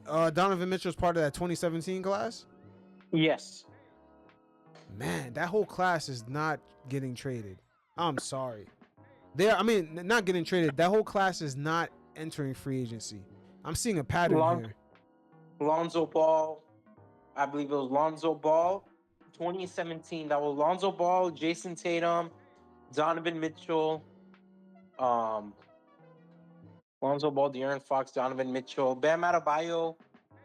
Donovan Mitchell's part of that 2017 class. Yes. Man, that whole class is not getting traded. I'm sorry. Not getting traded. That whole class is not entering free agency. I'm seeing a pattern here. Lonzo Ball. I believe it was Lonzo Ball. 2017. That was Lonzo Ball, Jason Tatum, Donovan Mitchell, um, Lonzo Ball, De'Aaron Fox, Donovan Mitchell, Bam Adebayo.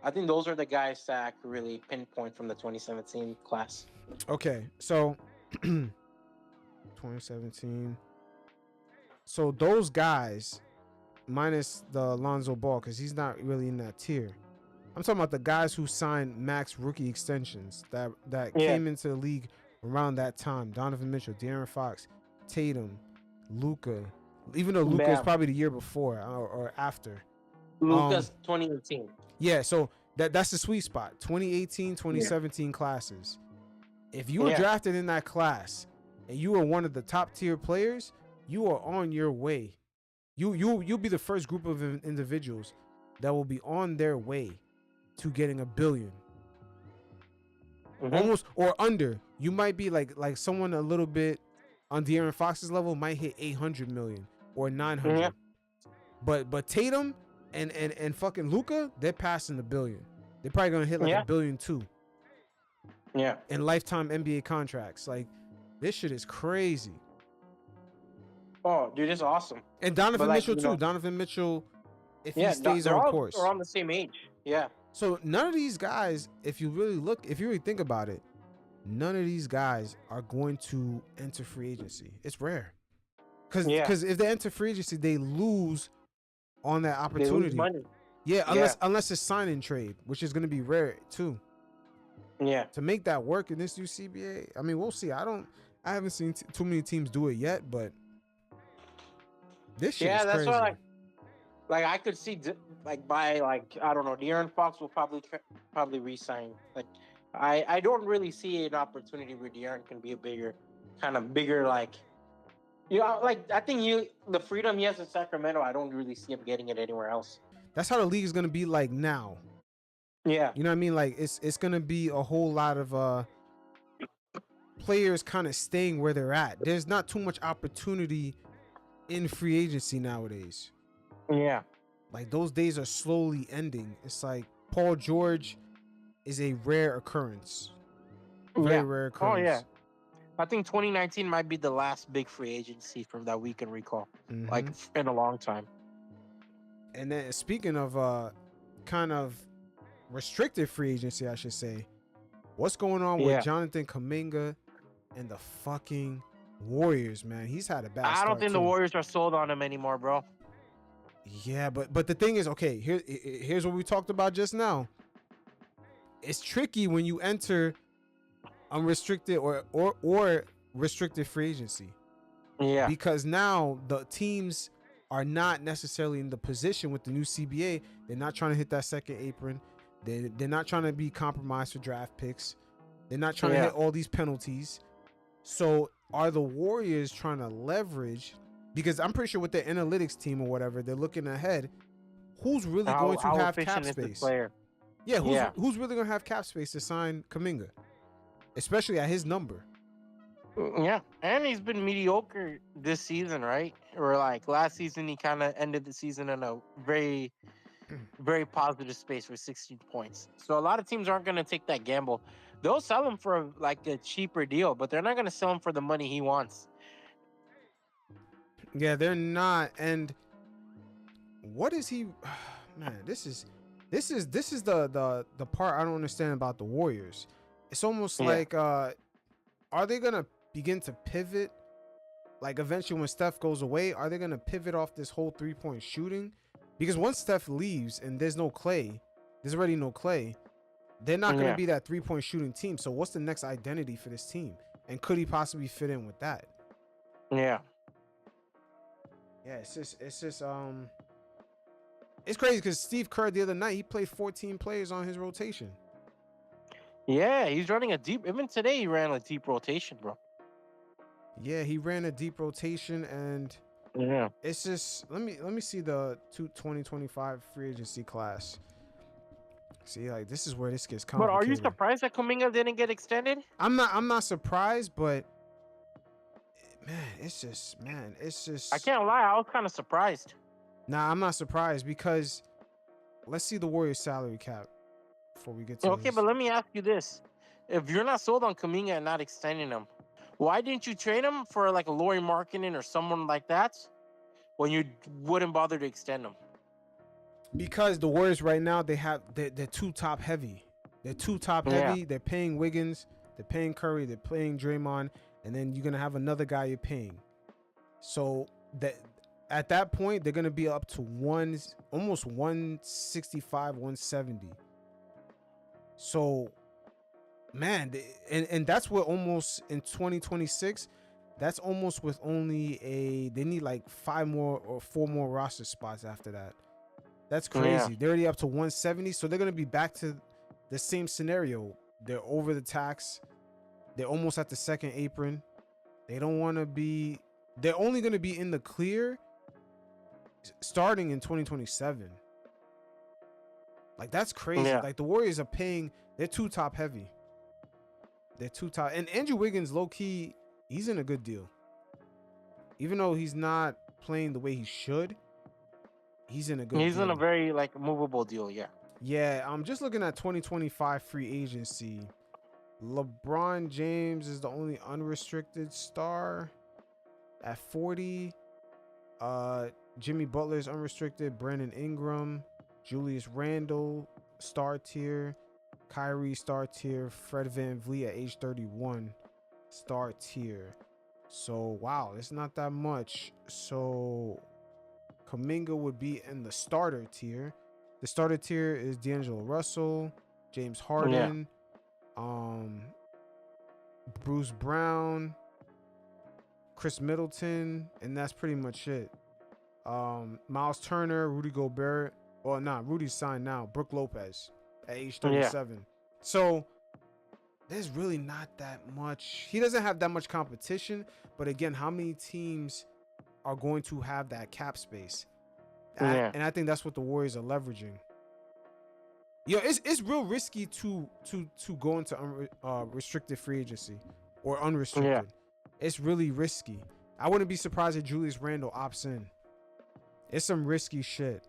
I think those are the guys that I could really pinpoint from the 2017 class. Okay, so 2017. So those guys, minus the Lonzo Ball, because he's not really in that tier. I'm talking about the guys who signed max rookie extensions that came into the league around that time. Donovan Mitchell, De'Aaron Fox, Tatum, Luka. Even though Luka is probably the year before or after. Luka's 2018. Yeah, so that's the sweet spot. 2018, 2017 classes. If you were drafted in that class and you were one of the top tier players, you are on your way. You'll be the first group of individuals that will be on their way to getting $1 billion. Almost or under. You might be like someone a little bit on De'Aaron Fox's level might hit 800 million or 900. But Tatum and fucking Luka, they're passing the $1 billion. They're probably gonna hit like $1 billion too. Yeah. And lifetime NBA contracts. Like, this shit is crazy. Oh, dude, it's awesome. And Donovan Mitchell too. Donovan Mitchell, if he stays on course, they're on the same age. Yeah. So none of these guys, if you really think about it, none of these guys are going to enter free agency. It's rare. Because if they enter free agency, they lose on that opportunity. They lose money. Yeah, unless it's sign and trade, which is going to be rare too. Yeah. To make that work in this new CBA, I mean, we'll see. I haven't seen too many teams do it yet, but this shit is crazy. Why, like I could see by I don't know, De'Aaron Fox will probably re-sign. Like I don't really see an opportunity where De'Aaron can be a bigger like, you know, like I think the freedom he has in Sacramento, I don't really see him getting it anywhere else. That's how the league is gonna be like now. Yeah. You know what I mean? Like it's gonna be a whole lot of players kind of staying where they're at. There's not too much opportunity in free agency nowadays. Yeah. Like those days are slowly ending. It's like Paul George is a rare occurrence. Very rare occurrence. Oh yeah. I think 2019 might be the last big free agency from that we can recall. Like in a long time. And then speaking of kind of restricted free agency, I should say, what's going on with Jonathan Kuminga and the fucking Warriors, man? He's had a bad start. I don't think the Warriors are sold on him anymore, bro. Yeah, but the thing is, okay, here's what we talked about just now. It's tricky when you enter unrestricted or restricted free agency. Yeah. Because now the teams are not necessarily in the position with the new CBA. They're not trying to hit that second apron. They're not trying to be compromised for draft picks. They're not trying to hit all these penalties. So are the Warriors trying to leverage? Because I'm pretty sure with their analytics team or whatever, they're looking ahead. Who's really going to have cap space? Yeah, who's really going to have cap space to sign Kuminga? Especially at his number. Yeah, and he's been mediocre this season, right? Or like last season, he kind of ended the season in a very, very positive space with 16 points. So a lot of teams aren't going to take that gamble. They'll sell him for like a cheaper deal, but they're not going to sell him for the money he wants. Yeah, they're not. And what is he? Man, this is the part I don't understand about the Warriors. It's almost like, are they gonna begin to pivot? Like eventually, when Steph goes away, are they gonna pivot off this whole 3-point shooting? Because once Steph leaves and there's already no Clay. They're not gonna be that 3-point shooting team. So what's the next identity for this team? And could he possibly fit in with that? Yeah. Yeah, it's crazy because Steve Kerr the other night, he played 14 players on his rotation. Yeah, he's running even today he ran a deep rotation, bro. Yeah, he ran a deep rotation, and it's just let me see the 2025 free agency class. See, like this is where this gets But are you complicated. surprised that Kuminga didn't get extended? I'm not surprised, but man, it's I just can't lie, I was kind of surprised. nah, I'm not surprised because let's see the Warriors salary cap before we get to Okay, this. but let me ask you this: if you're not sold on Kuminga and not extending him, why didn't you trade him for like a Laurie Markkinen or someone like that when you wouldn't bother to extend him? Because the Warriors right now they're too top heavy. They're too top heavy. They're paying Wiggins, they're paying Curry, they're paying Draymond, and then you're gonna have another guy you're paying. So that at that point they're gonna be up to almost 165, 170. So man, and that's what almost in 2026. That's almost with only they need like 5 more or 4 more roster spots after that. That's crazy. Yeah. They're already up to 170, so they're gonna be back to the same scenario. They're over the tax. They're almost at the second apron. They don't want to be. They're only gonna be in the clear starting in 2027. Like that's crazy. Yeah. Like the Warriors are paying. They're too top heavy. They're too top. And Andrew Wiggins, low key, he's in a good deal. Even though he's not playing the way he should. He's in a good He's deal. in a very like movable deal, yeah. Yeah, I'm just looking at 2025 free agency. LeBron James is the only unrestricted star at 40. Jimmy Butler's unrestricted. Brandon Ingram, Julius Randle, star tier. Kyrie, star tier. Fred VanVleet at age 31, star tier. So wow, it's not that much. So Kuminga would be in the starter tier. The starter tier is D'Angelo Russell, James Harden, Bruce Brown, Chris Middleton, and that's pretty much it. Miles Turner, Rudy Gobert. Well, Rudy's signed now. Brook Lopez at age 37. Yeah. So there's really not that much. He doesn't have that much competition. But again, how many teams are going to have that cap space? And I think that's what the Warriors are leveraging. It's real risky to go into restricted free agency or unrestricted. Yeah. It's really risky. I wouldn't be surprised if Julius Randle opts in. It's some risky shit.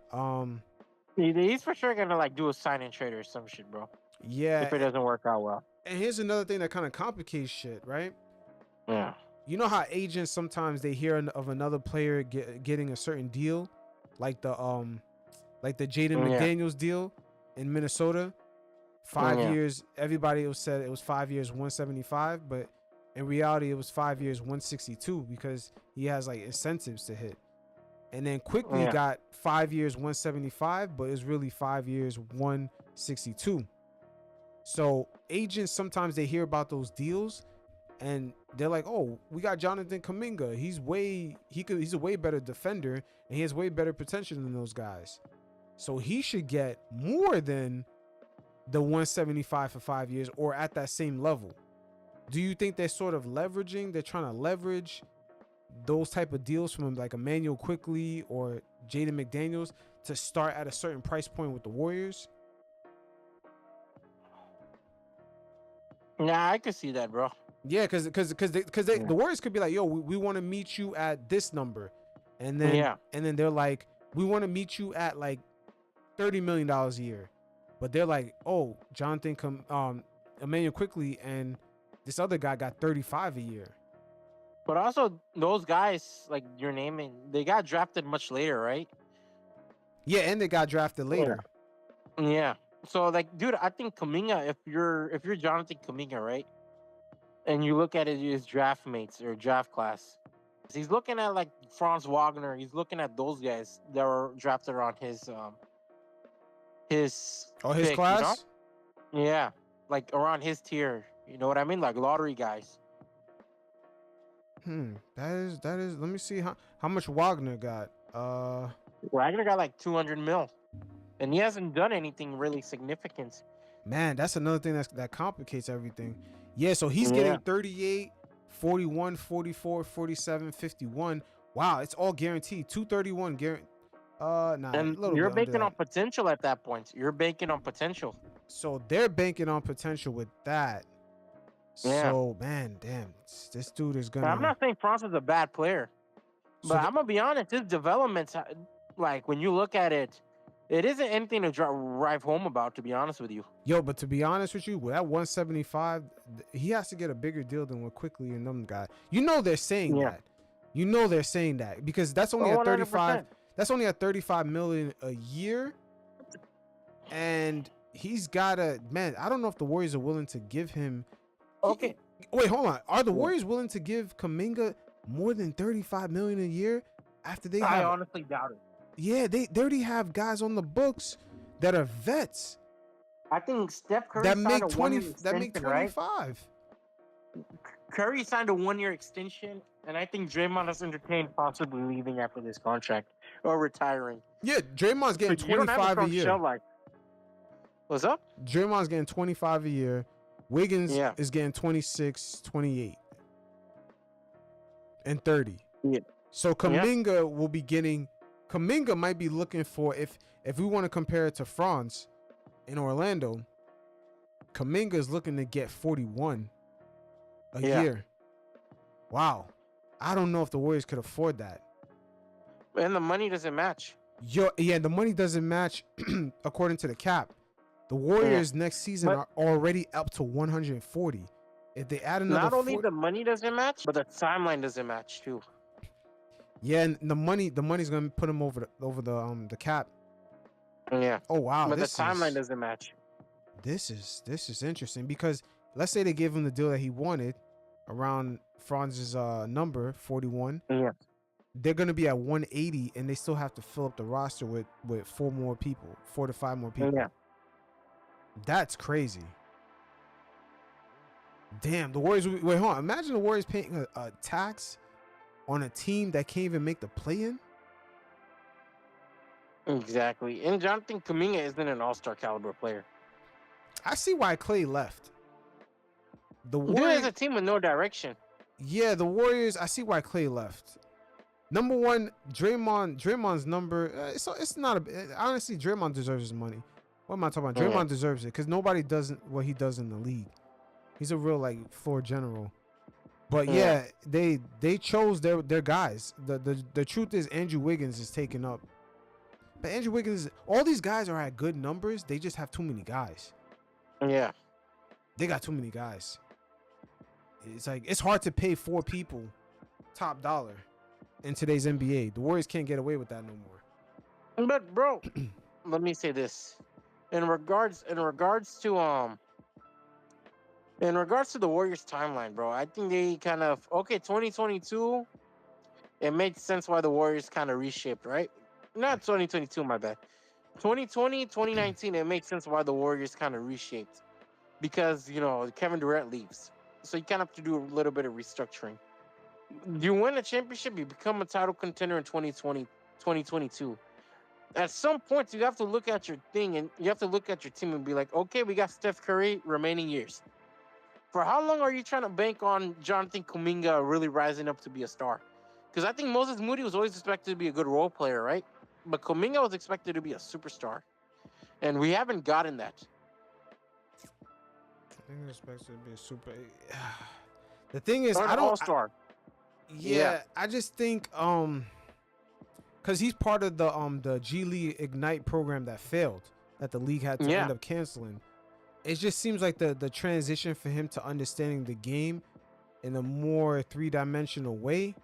He's for sure gonna like do a sign and trade or some shit, bro. Yeah. If it doesn't work out well. And here's another thing that kind of complicates shit, right? Yeah. You know how agents sometimes they hear of another player getting a certain deal, like the Jaden McDaniels deal in Minnesota. 5 years. Everybody said it was 5 years, 175, but in reality it was 5 years, 162 because he has like incentives to hit. And then quickly got 5 years, 175, but it's really 5 years, 162. So agents sometimes they hear about those deals and they're like, oh, we got Jonathan Kuminga. He's a way better defender and he has way better potential than those guys. So he should get more than the 175 for 5 years or at that same level. Do you think they're sort of leveraging? They're trying to leverage those type of deals from like Emmanuel Quickly or Jaden McDaniels to start at a certain price point with the Warriors? Nah, I could see that, bro. Yeah, because the Warriors could be like, yo, we want to meet you at this number, and then they're like, we want to meet you at like $30 million a year, but they're like, oh, Jonathan Emmanuel Quickly and this other guy got 35 a year. But also those guys, like you're naming, they got drafted much later, right? Yeah, and they got drafted later. Yeah. So like, dude, I think Kuminga, if you're Jonathan Kuminga, right? And you look at his draft mates or draft class, he's looking at like Franz Wagner. He's looking at those guys that were drafted around his pick, class. You know? Yeah, like around his tier. You know what I mean? Like lottery guys. That is. Let me see how much Wagner got. Wagner got like 200 mil, and he hasn't done anything really significant. Man, that's another thing that complicates everything. Yeah, so he's getting 38, 41, 44, 47, 51. Wow, it's all guaranteed. 231 Nah, a And little you're bit under banking on that. potential at that point. You're banking on potential. So they're banking on potential with that. Yeah. So man, damn, this dude is And I'm gonna. not saying France is a bad player, So but I'm gonna be honest. His developments, like when you look at it, it isn't anything to drive home about. To be honest with you. yo, but to be honest with you, with that 175, he has to get a bigger deal than what Quickly and them got. You know they're saying Yeah. that. You know they're saying that because that's only Oh, at 35. 100%. That's only at 35 million a year, and he's got a man. I don't know if the Warriors are willing to give him. Okay. Wait, hold on. Are the Yeah. Warriors willing to give Kuminga more than 35 million a year after they I have? honestly doubt it. Yeah, they already have guys on the books that are vets I think Steph Curry that signed make a 20 1-year that make extension, right? 25. Curry signed a 1-year extension, and I think Draymond has entertained possibly leaving after this contract or retiring. Yeah, Draymond's So getting you don't have a 25 a strong year. shell life. What's up? Draymond's getting 25 a year. Wiggins Yeah. is getting 26, 28, and 30. Yeah. So Kuminga will be getting. Kuminga might be looking for if we want to compare it to France in Orlando. Kuminga is looking to get 41 a year. Wow, I don't know if the Warriors could afford that. And the money doesn't match. Yeah, the money doesn't match according to the cap. The Warriors next season are already up to 140. If they add another, not only the money doesn't match, but the timeline doesn't match too. Yeah, and the money's gonna put him over the cap. Yeah. Oh wow, But the timeline doesn't match. This is interesting because let's say they gave him the deal that he wanted around Franz's number 41. Yeah. They're gonna be at 180, and they still have to fill up the roster with 4 to 5 more people. Yeah. That's crazy. Damn, the Warriors. Wait, hold on. Imagine the Warriors paying a tax on a team that can't even make the play-in. Exactly. And Jonathan Kuminga isn't an all-star caliber player. I see why Clay left. The Dude Warriors is a team with no direction. Yeah, the Warriors. I see why Clay left. Number one, Draymond's number. It's not honestly, Draymond deserves his money. What am I talking about? Draymond deserves it because nobody does what he does in the league. He's a real floor general. But yeah, they chose their guys. The truth is Andrew Wiggins is taken up. But Andrew Wiggins, all these guys are at good numbers. They just have too many guys. Yeah. They got too many guys. It's it's hard to pay 4 people top dollar in today's NBA. The Warriors can't get away with that no more. But bro, let me say this. In regards to the Warriors timeline, bro, I think they kind of 2022, it made sense why the Warriors kind of reshaped, right? Not 2022, my bad. 2020, 2019, it makes sense why the Warriors kind of reshaped. Because, Kevin Durant leaves. So you kind of have to do a little bit of restructuring. You win a championship, you become a title contender in 2020, 2022. At some point, you have to look at your thing and you have to look at your team and be like, okay, we got Steph Curry remaining years. For how long are you trying to bank on Jonathan Kuminga really rising up to be a star? Because I think Moses Moody was always expected to be a good role player, right? But Kuminga was expected to be a superstar. And we haven't gotten that. I think they're expected to be a super. The thing is, Or an all-star. Yeah, I just think because he's part of the G League Ignite program that failed, that the league had to end up canceling. It just seems like the transition for him to understanding the game in a more 3-dimensional way,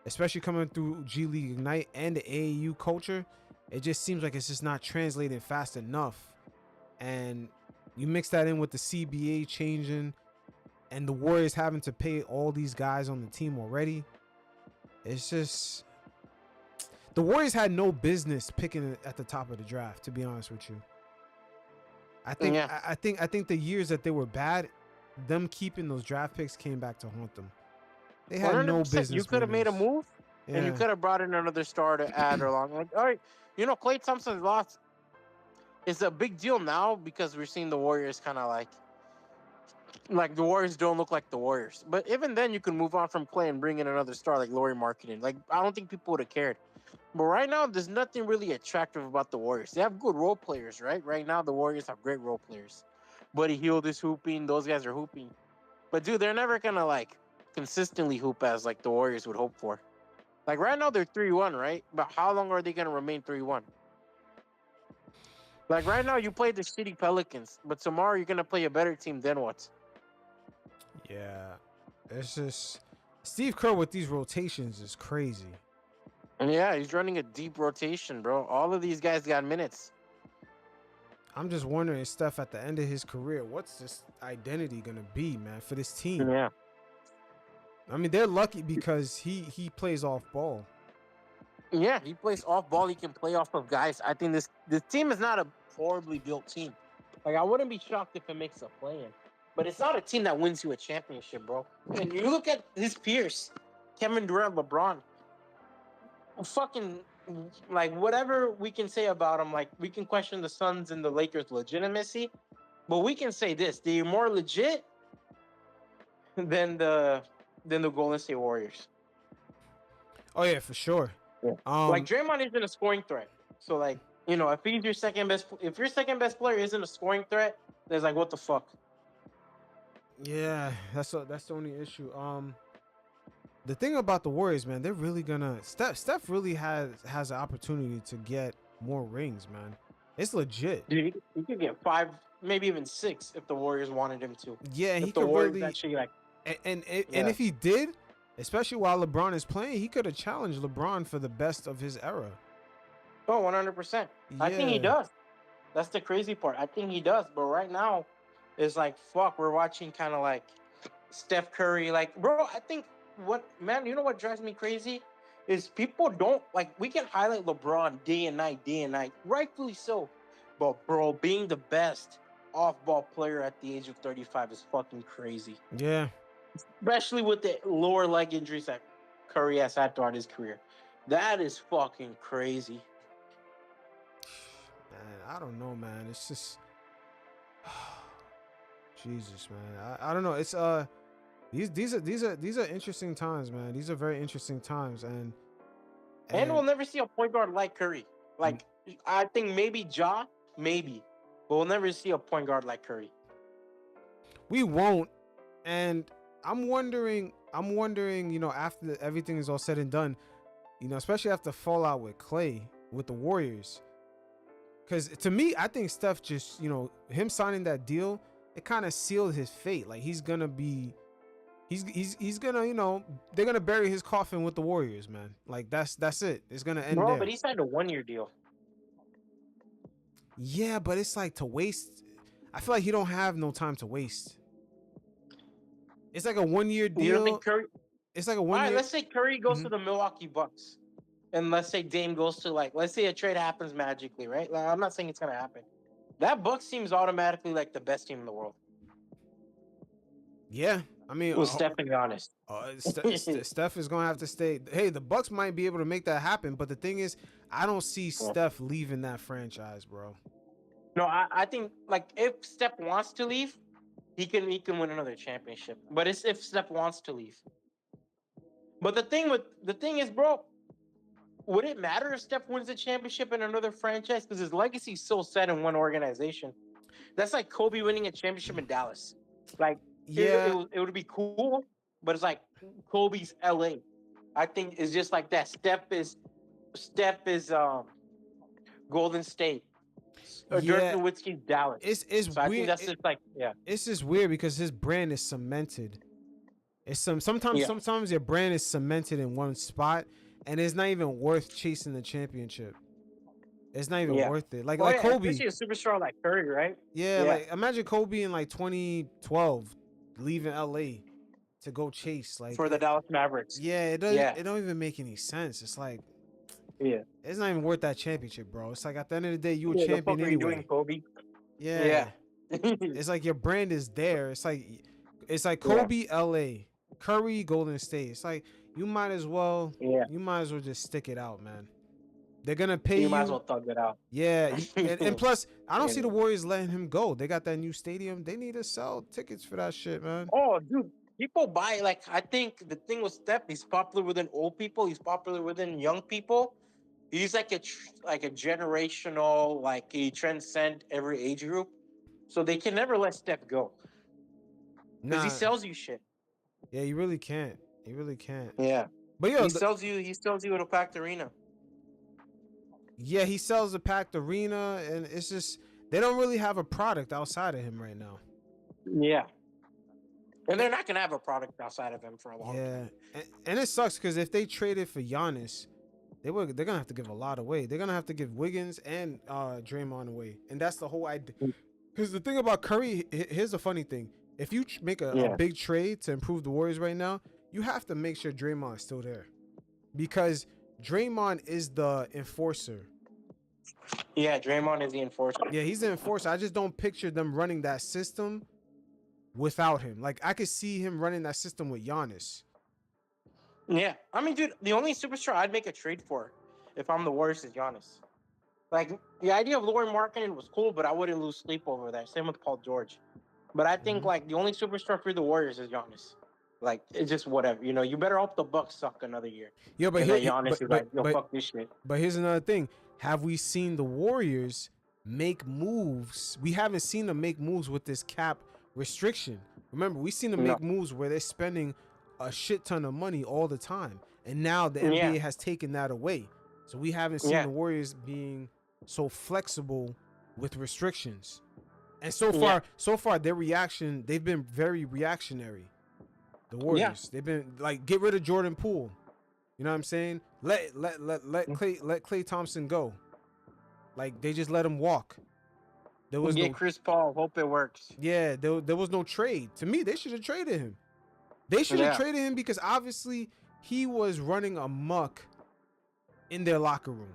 especially coming through G League Ignite and the AAU culture, it just seems like it's just not translating fast enough. And you mix that in with the CBA changing and the Warriors having to pay all these guys on the team already. It's just the Warriors had no business picking it at the top of the draft, to be honest with you. I think the years that they were bad, them keeping those draft picks came back to haunt them. They had 100%. No business. You could have made a move, and you could have brought in another star to add along. Like, all right, Klay Thompson's loss is a big deal now because we're seeing the Warriors kind of like the Warriors don't look like the Warriors. But even then, you can move on from Klay and bring in another star like Lauri Markkanen. Like, I don't think people would have cared. But right now, there's nothing really attractive about the Warriors. They have good role players, right? Right now, the Warriors have great role players. Buddy Hield is hooping. Those guys are hooping. But dude, they're never gonna like consistently hoop as like the Warriors would hope for. Like right now, they're 3-1, right? But how long are they gonna remain 3-1? Like right now, you play the shitty Pelicans, but tomorrow you're gonna play a better team. Then what? Yeah, it's just Steve Kerr with these rotations is crazy. And yeah, he's running a deep rotation, bro. All of these guys got minutes. I'm just wondering, Steph, at the end of his career, what's this identity gonna be, man, for this team? Yeah. I mean, they're lucky because he plays off ball. Yeah, he plays off ball. He can play off of guys. I think this team is not a horribly built team. Like I wouldn't be shocked if it makes a play in, but it's not a team that wins you a championship, bro. And you look at his peers, Kevin Durant, LeBron, fucking like whatever we can say about them. Like we can question the Suns and the Lakers' legitimacy, but we can say this: they're more legit than the Golden State Warriors. Oh yeah, for sure. Yeah. Like Draymond isn't a scoring threat. So like, you know, if he's your second best, if your second best player isn't a scoring threat, there's like, what the fuck? Yeah, that's the only issue. The thing about the Warriors, man, they're really gonna Steph really has an opportunity to get more rings, man. It's legit. Dude, he could get 5, maybe even 6 if the Warriors wanted him to. Yeah, if he the could Warriors really actually like. and if he did, especially while LeBron is playing, he could have challenged LeBron for the best of his era. Oh, 100%. I think he does. That's the crazy part. I think he does. But right now, it's like, fuck, we're watching kind of like Steph Curry. Like, bro, I think you know what drives me crazy? Is people don't, like, we can highlight LeBron day and night, rightfully so. But, bro, being the best off-ball player at the age of 35 is fucking crazy. Yeah. Especially with the lower leg injuries that Curry has had throughout his career. That is fucking crazy. Man, I don't know, man. It's just Jesus, man. I don't know. It's these are interesting times, man. These are very interesting times, and we'll never see a point guard like Curry. Like I think maybe Ja, maybe, but we'll never see a point guard like Curry. We won't, and I'm wondering, you know, after everything is all said and done, you know, especially after fallout with Clay with the Warriors. Because to me, I think Steph just, you know, him signing that deal, it kind of sealed his fate. Like he's gonna, you know, they're gonna bury his coffin with the Warriors, man. Like that's it. It's gonna end there. But he signed a 1-year deal. Yeah, but it's like to waste. I feel like he don't have no time to waste. It's like a 1-year deal. You don't think Curry? It's like a 1 year. All right, let's say Curry goes to the Milwaukee Bucks. And let's say Dame goes to let's say a trade happens magically, right? Like, I'm not saying it's gonna happen. That Bucks team's automatically like the best team in the world. Yeah, I mean, with Steph and Giannis. Steph is gonna have to stay. Hey, the Bucks might be able to make that happen, but the thing is, I don't see Steph leaving that franchise, bro. No, I think like if Steph wants to leave, he can win another championship. But it's if Steph wants to leave. But the thing is, bro. Would it matter if Steph wins the championship in another franchise? Because his legacy is so set in one organization. That's like Kobe winning a championship in Dallas. Like, yeah, it would be cool, but it's like Kobe's LA. I think it's just like that. Steph is Golden State. Dirk Nowitzki's Dallas. It's so weird. I think that's just like It's just weird because his brand is cemented. It's sometimes your brand is cemented in one spot. And it's not even worth chasing the championship. It's not even worth it. Like Kobe. Especially a superstar like Curry, right? Yeah, like imagine Kobe in like 2012 leaving LA to go chase like for the Dallas Mavericks. Yeah, it doesn't. It don't even make any sense. It's like, it's not even worth that championship, bro. It's like at the end of the day, you a champion anyway. Doing, Kobe? Yeah. It's like your brand is there. It's like Kobe, LA, Curry, Golden State. It's like. You might as well just stick it out, man. They're gonna pay you. You might as well thug it out. Yeah, and plus, I don't see the Warriors letting him go. They got that new stadium. They need to sell tickets for that shit, man. Oh, dude, people buy. Like, I think the thing with Steph, he's popular within old people. He's popular within young people. he's like a generational, like he transcend every age group. So they can never let Steph go because he Nah, sells you shit. yeah, you really can't. You really can't. Yeah, But yo, he sells you. He sells you in a packed arena. yeah, he sells a packed arena, and it's just they don't really have a product outside of him right now. Yeah, and they're not gonna have a product outside of him for a long Yeah, time. and it sucks because if they traded for Giannis, they're gonna have to give a lot away. They're gonna have to give Wiggins and Draymond away, and that's the whole idea. Because the thing about Curry, here's the funny thing: if you make a Yeah, big trade to improve the Warriors right now, you have to make sure Draymond's still there, because Draymond is the enforcer. yeah. Draymond is the enforcer. Yeah, he's the enforcer. I just don't picture them running that system without him. Like I could see him running that system with Giannis. Yeah, I mean, dude, the only superstar I'd make a trade for if I'm the Warriors is Giannis. Like the idea of Laurie Markkinen was cool, but I wouldn't lose sleep over that. Same with Paul George. But I think Mhm. like the only superstar for the Warriors is Giannis. Like it's just whatever, you know. You better hope the Bucks suck another year, Yeah, but and here, then Giannis is like, "Yo, fuck this shit." but here's another thing. Have we seen the Warriors make moves? We haven't seen them make moves with this cap restriction. Remember, we've seen them No. make moves where they're spending a shit ton of money all the time. And now the Yeah, NBA has taken that away. So we haven't seen yeah, the Warriors being so flexible with restrictions. And yeah, so far their reaction, they've been very reactionary. The yeah, Warriors, they've been like, get rid of Jordan Poole. You know what I'm saying? Let Clay Thompson go. Like they just let him walk. There was get no Chris Paul. Hope it works. there was no trade. To me, they should have traded him. They should have Yeah, traded him because obviously he was running amok in their locker room.